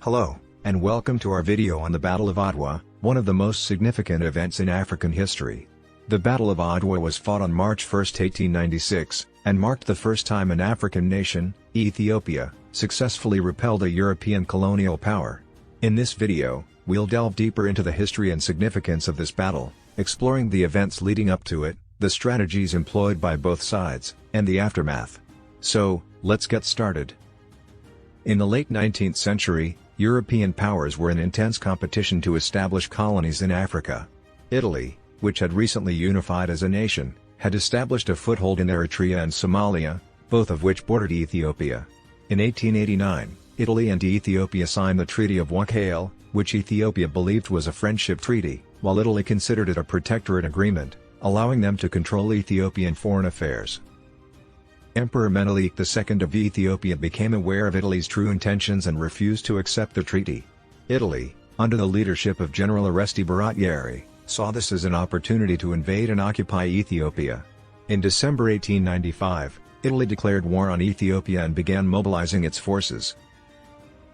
Hello, and welcome to our video on the Battle of Adwa, one of the most significant events in African history. The Battle of Adwa was fought on March 1, 1896, and marked the first time an African nation, Ethiopia, successfully repelled a European colonial power. In this video, we'll delve deeper into the history and significance of this battle, exploring the events leading up to it, the strategies employed by both sides, and the aftermath. So, let's get started. In the late 19th century, European powers were in intense competition to establish colonies in Africa. Italy, which had recently unified as a nation, had established a foothold in Eritrea and Somalia, both of which bordered Ethiopia. In 1889, Italy and Ethiopia signed the Treaty of Wakale, which Ethiopia believed was a friendship treaty, while Italy considered it a protectorate agreement, allowing them to control Ethiopian foreign affairs. Emperor Menelik II of Ethiopia became aware of Italy's true intentions and refused to accept the treaty. Italy, under the leadership of General Aresti Baratieri, saw this as an opportunity to invade and occupy Ethiopia. In December 1895, Italy declared war on Ethiopia and began mobilizing its forces.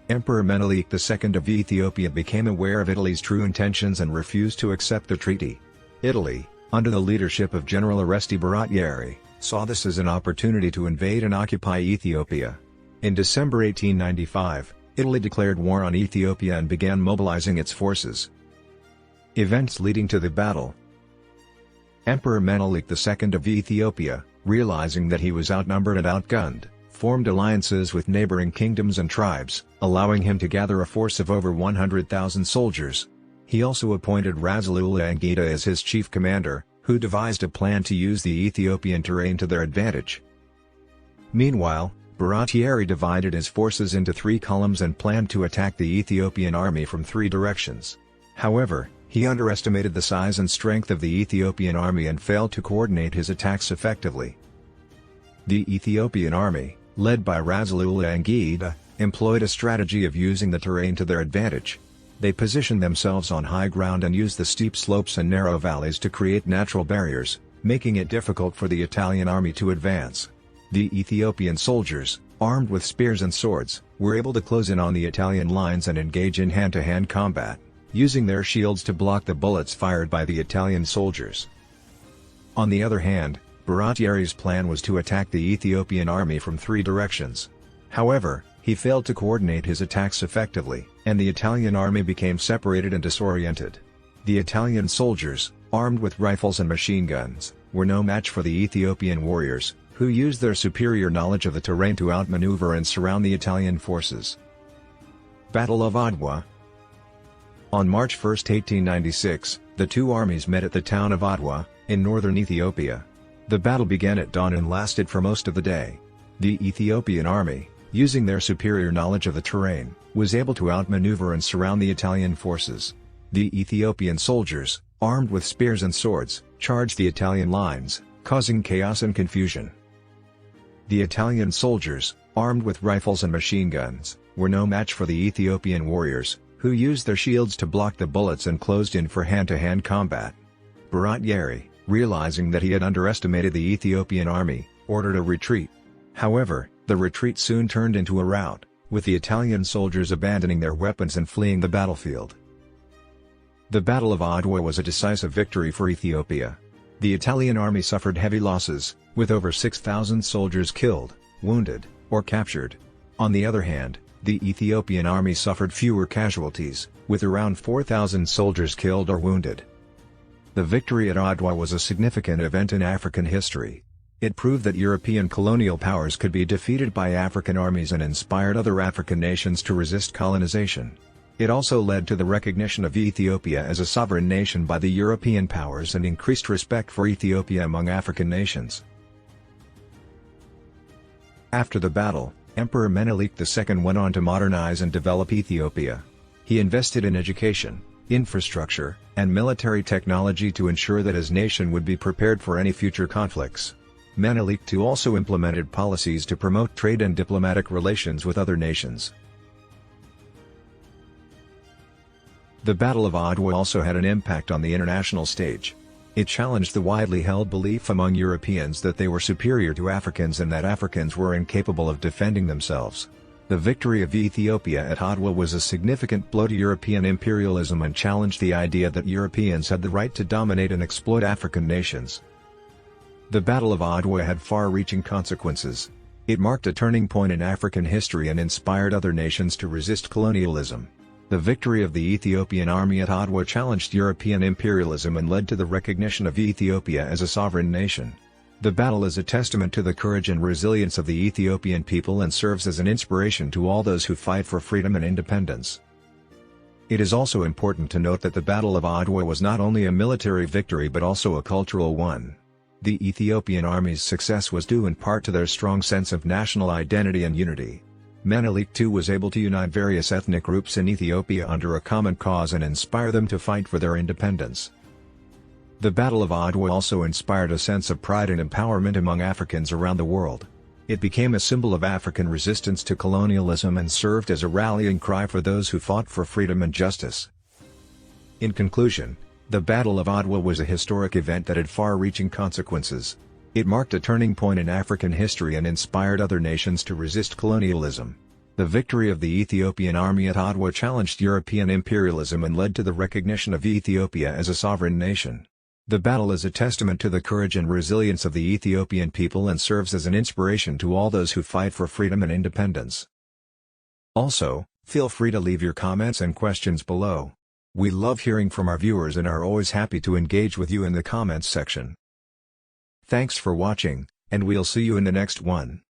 Emperor Menelik II of Ethiopia became aware of Italy's true intentions and refused to accept the treaty. Italy, under the leadership of General Aresti Baratieri, saw this as an opportunity to invade and occupy Ethiopia. In December 1895, Italy declared war on Ethiopia and began mobilizing its forces. Events leading to the battle. Emperor Menelik II of Ethiopia, realizing that he was outnumbered and outgunned, formed alliances with neighboring kingdoms and tribes, allowing him to gather a force of over 100,000 soldiers. He also appointed Rasulula Angida as his chief commander, who devised a plan to use the Ethiopian terrain to their advantage. Meanwhile, Baratieri divided his forces into three columns and planned to attack the Ethiopian army from three directions. However, he underestimated the size and strength of the Ethiopian army and failed to coordinate his attacks effectively. The Ethiopian army, led by Rasulula Angida, employed a strategy of using the terrain to their advantage. They positioned themselves on high ground and used the steep slopes and narrow valleys to create natural barriers, making it difficult for the Italian army to advance. The Ethiopian soldiers, armed with spears and swords, were able to close in on the Italian lines and engage in hand-to-hand combat, using their shields to block the bullets fired by the Italian soldiers. On the other hand, Baratieri's plan was to attack the Ethiopian army from three directions. However, he failed to coordinate his attacks effectively, and the Italian army became separated and disoriented. The Italian soldiers, armed with rifles and machine guns, were no match for the Ethiopian warriors, who used their superior knowledge of the terrain to outmaneuver and surround the Italian forces. Battle of Adwa. On March 1, 1896, the two armies met at the town of Adwa, in northern Ethiopia. The battle began at dawn and lasted for most of the day. The Ethiopian army, using their superior knowledge of the terrain, was able to outmaneuver and surround the Italian forces. The Ethiopian soldiers, armed with spears and swords, charged the Italian lines, causing chaos and confusion. The Italian soldiers, armed with rifles and machine guns, were no match for the Ethiopian warriors, who used their shields to block the bullets and closed in for hand-to-hand combat. Baratieri, realizing that he had underestimated the Ethiopian army, ordered a retreat. However, the retreat soon turned into a rout, with the Italian soldiers abandoning their weapons and fleeing the battlefield. The Battle of Adwa was a decisive victory for Ethiopia. The Italian army suffered heavy losses, with over 6,000 soldiers killed, wounded, or captured. On the other hand, the Ethiopian army suffered fewer casualties, with around 4,000 soldiers killed or wounded. The victory at Adwa was a significant event in African history. It proved that European colonial powers could be defeated by African armies and inspired other African nations to resist colonization. It also led to the recognition of Ethiopia as a sovereign nation by the European powers and increased respect for Ethiopia among African nations. After the battle, Emperor Menelik II went on to modernize and develop Ethiopia. He invested in education, infrastructure, and military technology to ensure that his nation would be prepared for any future conflicts. Menelik II also implemented policies to promote trade and diplomatic relations with other nations. The Battle of Adwa also had an impact on the international stage. It challenged the widely held belief among Europeans that they were superior to Africans and that Africans were incapable of defending themselves. The victory of Ethiopia at Adwa was a significant blow to European imperialism and challenged the idea that Europeans had the right to dominate and exploit African nations. The Battle of Adwa had far-reaching consequences. It marked a turning point in African history and inspired other nations to resist colonialism. The victory of the Ethiopian army at Adwa challenged European imperialism and led to the recognition of Ethiopia as a sovereign nation. The battle is a testament to the courage and resilience of the Ethiopian people and serves as an inspiration to all those who fight for freedom and independence. It is also important to note that the Battle of Adwa was not only a military victory but also a cultural one. The Ethiopian army's success was due in part to their strong sense of national identity and unity. Menelik II was able to unite various ethnic groups in Ethiopia under a common cause and inspire them to fight for their independence. The Battle of Adwa also inspired a sense of pride and empowerment among Africans around the world. It became a symbol of African resistance to colonialism and served as a rallying cry for those who fought for freedom and justice. In conclusion, the Battle of Adwa was a historic event that had far-reaching consequences. It marked a turning point in African history and inspired other nations to resist colonialism. The victory of the Ethiopian army at Adwa challenged European imperialism and led to the recognition of Ethiopia as a sovereign nation. The battle is a testament to the courage and resilience of the Ethiopian people and serves as an inspiration to all those who fight for freedom and independence. Also, feel free to leave your comments and questions below. We love hearing from our viewers and are always happy to engage with you in the comments section. Thanks for watching, and we'll see you in the next one.